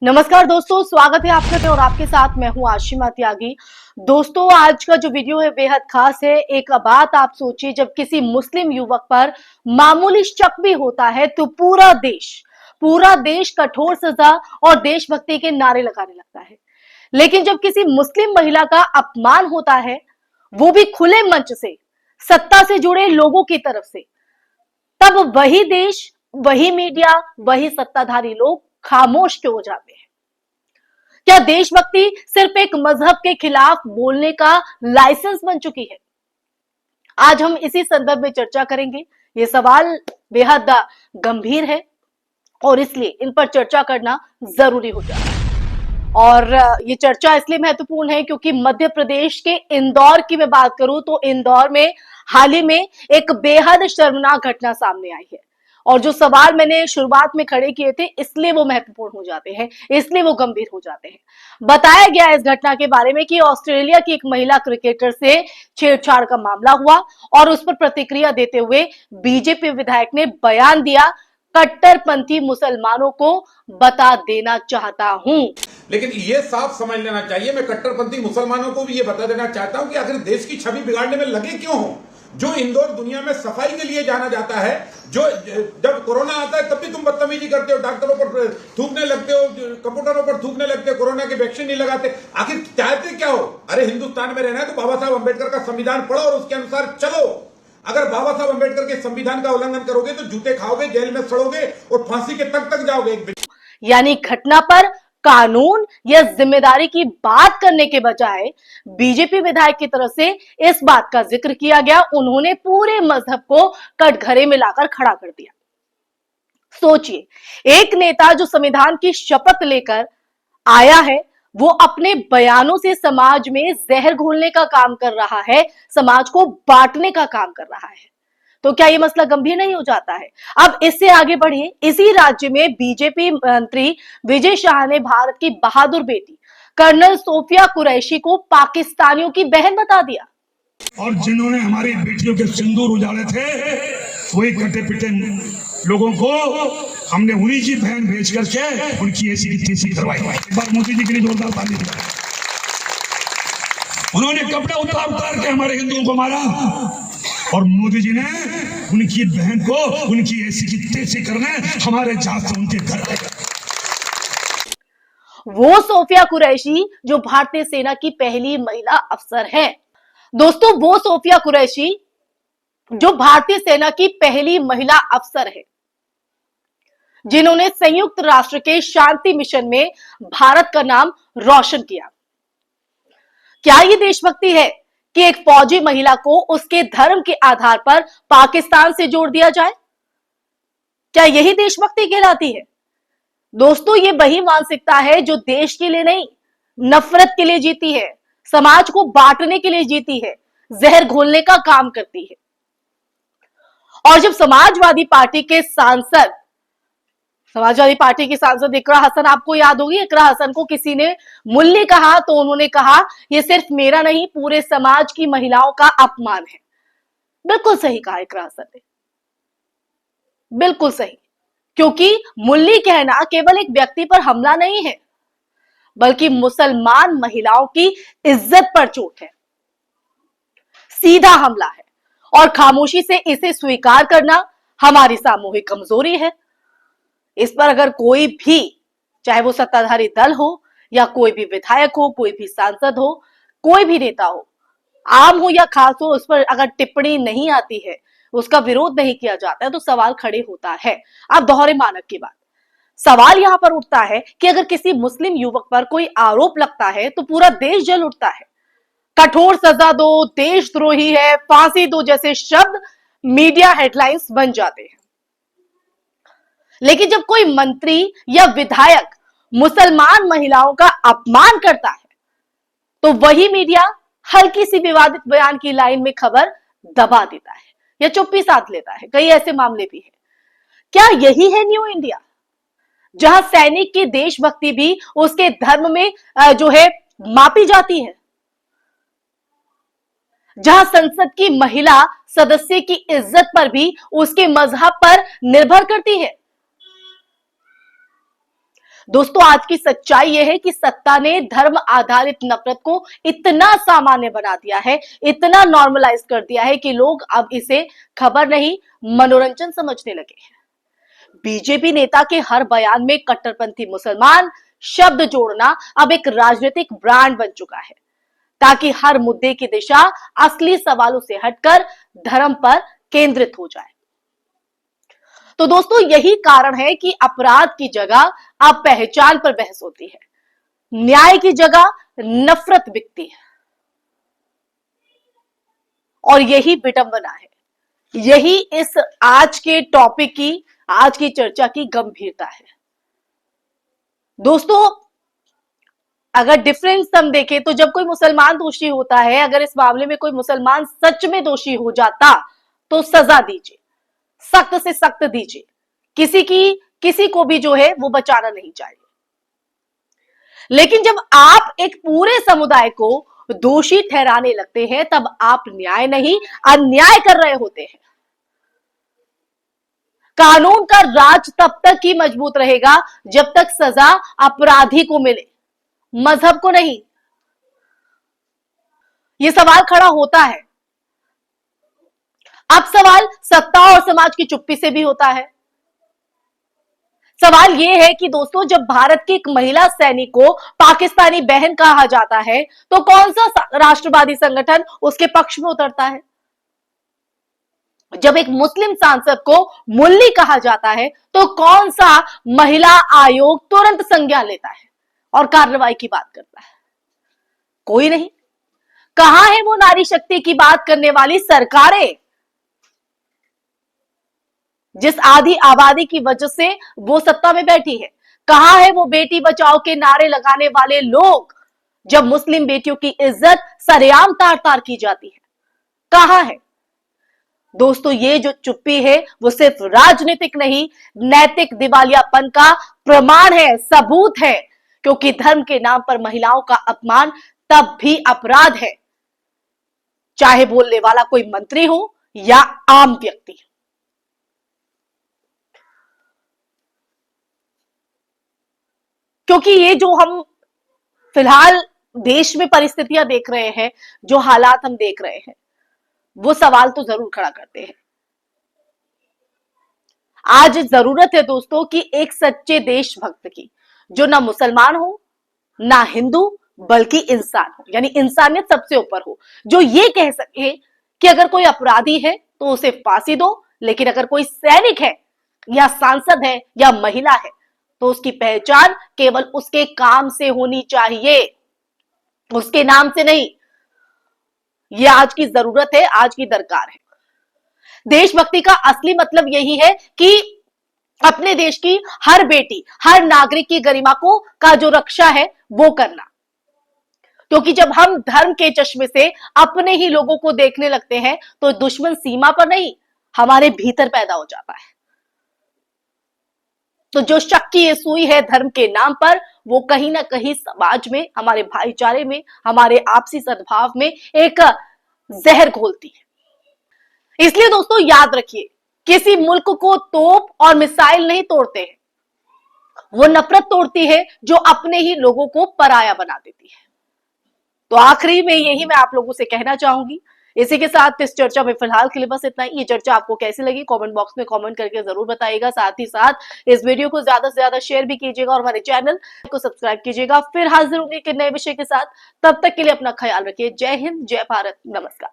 नमस्कार दोस्तों, स्वागत है आपका और आपके साथ मैं हूं आशिमा त्यागी। दोस्तों, आज का जो वीडियो है बेहद खास है। एक बात आप सोचिए, जब किसी मुस्लिम युवक पर मामूली शक भी होता है तो पूरा देश कठोर सजा और देशभक्ति के नारे लगाने लगता है। लेकिन जब किसी मुस्लिम महिला का अपमान होता है, वो भी खुले मंच से, सत्ता से जुड़े लोगों की तरफ से, तब वही देश, वही मीडिया, वही सत्ताधारी लोग खामोश क्यों हो जाते हैं? क्या देशभक्ति सिर्फ एक मजहब के खिलाफ बोलने का लाइसेंस बन चुकी है? आज हम इसी संदर्भ में चर्चा करेंगे। ये सवाल बेहद गंभीर है और इसलिए इन पर चर्चा करना जरूरी हो जाता है। और ये चर्चा इसलिए महत्वपूर्ण है क्योंकि मध्य प्रदेश के इंदौर की मैं बात करूं तो इंदौर में हाल ही में एक बेहद शर्मनाक घटना सामने आई है। और जो सवाल मैंने शुरुआत में खड़े किए थे, इसलिए वो महत्वपूर्ण हो जाते हैं, इसलिए वो गंभीर हो जाते हैं। बताया गया इस घटना के बारे में कि ऑस्ट्रेलिया की एक महिला क्रिकेटर से छेड़छाड़ का मामला हुआ और उस पर प्रतिक्रिया देते हुए बीजेपी विधायक ने बयान दिया, कट्टरपंथी मुसलमानों को बता देना चाहता हूं। लेकिन ये साफ समझ लेना चाहिए, मैं कट्टरपंथी मुसलमानों को भी ये बता देना चाहता हूं कि आखिर देश की छवि बिगाड़ने में लगे क्यों हो। जो इंदौर दुनिया में सफाई के लिए जाना जाता है, जो जब कोरोना आता है तब भी तुम बदतमीजी करते हो, डॉक्टरों पर थूकने लगते हो, कंप्यूटरों पर थूकने लगते हो, कोरोना के वैक्सीन नहीं लगाते। आखिर चाहते क्या हो? अरे हिंदुस्तान में रहना है तो बाबा साहब अंबेडकर का संविधान पढ़ो और उसके अनुसार चलो। अगर बाबा साहब अंबेडकर के संविधान का उल्लंघन करोगे तो जूते खाओगे, जेल में सड़ोगे और फांसी के तक जाओगे। यानी घटना पर कानून या जिम्मेदारी की बात करने के बजाय बीजेपी विधायक की तरफ से इस बात का जिक्र किया गया। उन्होंने पूरे मजहब को कटघरे में लाकर खड़ा कर दिया। सोचिए, एक नेता जो संविधान की शपथ लेकर आया है, वो अपने बयानों से समाज में जहर घोलने का काम कर रहा है, समाज को बांटने का काम कर रहा है। तो क्या ये मसला गंभीर नहीं हो जाता है? अब इससे आगे बढ़िए, इसी राज्य में बीजेपी मंत्री विजय शाह ने भारत की बहादुर बेटी कर्नल सोफिया कुरैशी को पाकिस्तानियों की बहन बता दिया। और जिन्होंने हमारी बेटियों के सिंदूर उजाड़े थे, वही कटे पिटे लोगों को हमने उन्हीं की बहन भेज करके उनकी ऐसी की तैसी करवाई। एक बार मोदी जी के लिए जोरदार ताली दीजिए। उन्होंने कपड़े उतार के हमारे हिंदुओं को मारा और मोदी जी ने उनकी बहन को उनकी ऐसी की तैसी करने हमारे जहाज से उनके घर गए। वो सोफिया कुरैशी जो भारतीय सेना की पहली महिला अफसर है। दोस्तों, वो सोफिया कुरैशी जो भारतीय सेना की पहली महिला अफसर है, जिन्होंने संयुक्त राष्ट्र के शांति मिशन में भारत का नाम रोशन किया। क्या ये देशभक्ति है कि एक फौजी महिला को उसके धर्म के आधार पर पाकिस्तान से जोड़ दिया जाए? क्या यही देशभक्ति कहलाती है? दोस्तों, ये वही मानसिकता है जो देश के लिए नहीं, नफरत के लिए जीती है, समाज को बांटने के लिए जीती है, जहर घोलने का काम करती है। और जब समाजवादी पार्टी के सांसद इकरा हसन, आपको याद होगी, इकरा हसन को किसी ने मुल्ली कहा तो उन्होंने कहा यह सिर्फ मेरा नहीं, पूरे समाज की महिलाओं का अपमान है। बिल्कुल सही कहा इकरा हसन ने, बिल्कुल सही। क्योंकि मुल्ली कहना केवल एक व्यक्ति पर हमला नहीं है, बल्कि मुसलमान महिलाओं की इज्जत पर चोट है, सीधा हमला है। और खामोशी से इसे स्वीकार करना हमारी सामूहिक कमजोरी है। इस पर अगर कोई भी, चाहे वो सत्ताधारी दल हो या कोई भी विधायक हो, कोई भी सांसद हो, कोई भी नेता हो, आम हो या खास हो, उस पर अगर टिप्पणी नहीं आती है, उसका विरोध नहीं किया जाता है, तो सवाल खड़े होता है। अब दोहरे मानक की बात, सवाल यहां पर उठता है कि अगर किसी मुस्लिम युवक पर कोई आरोप लगता है तो पूरा देश जल उठता है। कठोर सजा दो, देशद्रोही है, फांसी दो जैसे शब्द मीडिया हेडलाइंस बन जाते हैं। लेकिन जब कोई मंत्री या विधायक मुसलमान महिलाओं का अपमान करता है, तो वही मीडिया हल्की सी विवादित बयान की लाइन में खबर दबा देता है या चुप्पी साध लेता है। कई ऐसे मामले भी हैं। क्या यही है न्यू इंडिया, जहां सैनिक की देशभक्ति भी उसके धर्म में जो है मापी जाती है, जहां संसद की महिला सदस्य की इज्जत पर भी उसके मजहब पर निर्भर करती है? दोस्तों आज की सच्चाई यह है कि सत्ता ने धर्म आधारित नफरत को इतना सामान्य बना दिया है, इतना नॉर्मलाइज कर दिया है कि लोग अब इसे खबर नहीं मनोरंजन समझने लगे हैं। बीजेपी नेता के हर बयान में कट्टरपंथी मुसलमान शब्द जोड़ना अब एक राजनीतिक ब्रांड बन चुका है, ताकि हर मुद्दे की दिशा असली सवालों से हटकर धर्म पर केंद्रित हो जाए। तो दोस्तों यही कारण है कि अपराध की जगह अब पहचान पर बहस होती है, न्याय की जगह नफरत बिकती है। और यही विडंबना है, यही इस आज के टॉपिक की, आज की चर्चा की गंभीरता है। दोस्तों अगर डिफरेंस हम देखें तो जब कोई मुसलमान दोषी होता है, अगर इस मामले में कोई मुसलमान सच में दोषी हो जाता तो सजा दीजिए, सख्त से सख्त दीजिए, किसी को भी जो है वो बचाना नहीं चाहिए। लेकिन जब आप एक पूरे समुदाय को दोषी ठहराने लगते हैं तब आप न्याय नहीं अन्याय कर रहे होते हैं। कानून का राज तब तक ही मजबूत रहेगा जब तक सजा अपराधी को मिले, मजहब को नहीं। यह सवाल खड़ा होता है। अब सवाल सत्ता और समाज की चुप्पी से भी होता है। सवाल यह है कि दोस्तों जब भारत की एक महिला सैनिक को पाकिस्तानी बहन कहा जाता है तो कौन सा राष्ट्रवादी संगठन उसके पक्ष में उतरता है? जब एक मुस्लिम सांसद को मुल्ली कहा जाता है तो कौन सा महिला आयोग तुरंत संज्ञान लेता है और कार्रवाई की बात करता है? कोई नहीं। कहां है वो नारी शक्ति की बात करने वाली सरकारें, जिस आधी आबादी की वजह से वो सत्ता में बैठी है? कहां है वो बेटी बचाओ के नारे लगाने वाले लोग जब मुस्लिम बेटियों की इज्जत सरेआम तार तार की जाती है? कहां है? दोस्तों ये जो चुप्पी है वो सिर्फ राजनीतिक नहीं, नैतिक दिवालियापन का प्रमाण है, सबूत है। क्योंकि धर्म के नाम पर महिलाओं का अपमान तब भी अपराध है, चाहे बोलने वाला कोई मंत्री हो या आम व्यक्ति। क्योंकि ये जो हम फिलहाल देश में परिस्थितियां देख रहे हैं, जो हालात हम देख रहे हैं, वो सवाल तो जरूर खड़ा करते हैं। आज जरूरत है दोस्तों कि एक सच्चे देशभक्त की, जो ना मुसलमान हो ना हिंदू बल्कि इंसान हो, यानी इंसानियत सबसे ऊपर हो, जो ये कह सके कि अगर कोई अपराधी है तो उसे फांसी दो, लेकिन अगर कोई सैनिक है या सांसद है या महिला है तो उसकी पहचान केवल उसके काम से होनी चाहिए, उसके नाम से नहीं। यह आज की जरूरत है, आज की दरकार है। देशभक्ति का असली मतलब यही है कि अपने देश की हर बेटी, हर नागरिक की गरिमा का जो रक्षा है वो करना। क्योंकि जब हम धर्म के चश्मे से अपने ही लोगों को देखने लगते हैं तो दुश्मन सीमा पर नहीं, हमारे भीतर पैदा हो जाता है। तो जो शक की ये सुई है धर्म के नाम पर, वो कहीं ना कहीं समाज में, हमारे भाईचारे में, हमारे आपसी सद्भाव में एक जहर घोलती है। इसलिए दोस्तों याद रखिए, किसी मुल्क को तोप और मिसाइल नहीं तोड़ते हैं, वो नफरत तोड़ती है जो अपने ही लोगों को पराया बना देती है। तो आखिरी में यही मैं आप लोगों से कहना चाहूंगी। इसी के साथ इस चर्चा में फिलहाल के लिए बस इतना ही। ये चर्चा आपको कैसी लगी कमेंट बॉक्स में कमेंट करके जरूर बताइएगा। साथ ही साथ इस वीडियो को ज्यादा से ज्यादा शेयर भी कीजिएगा और हमारे चैनल को सब्सक्राइब कीजिएगा। फिर हाजिर होंगे एक नए विषय के साथ। तब तक के लिए अपना ख्याल रखिए। जय हिंद, जय भारत, नमस्कार।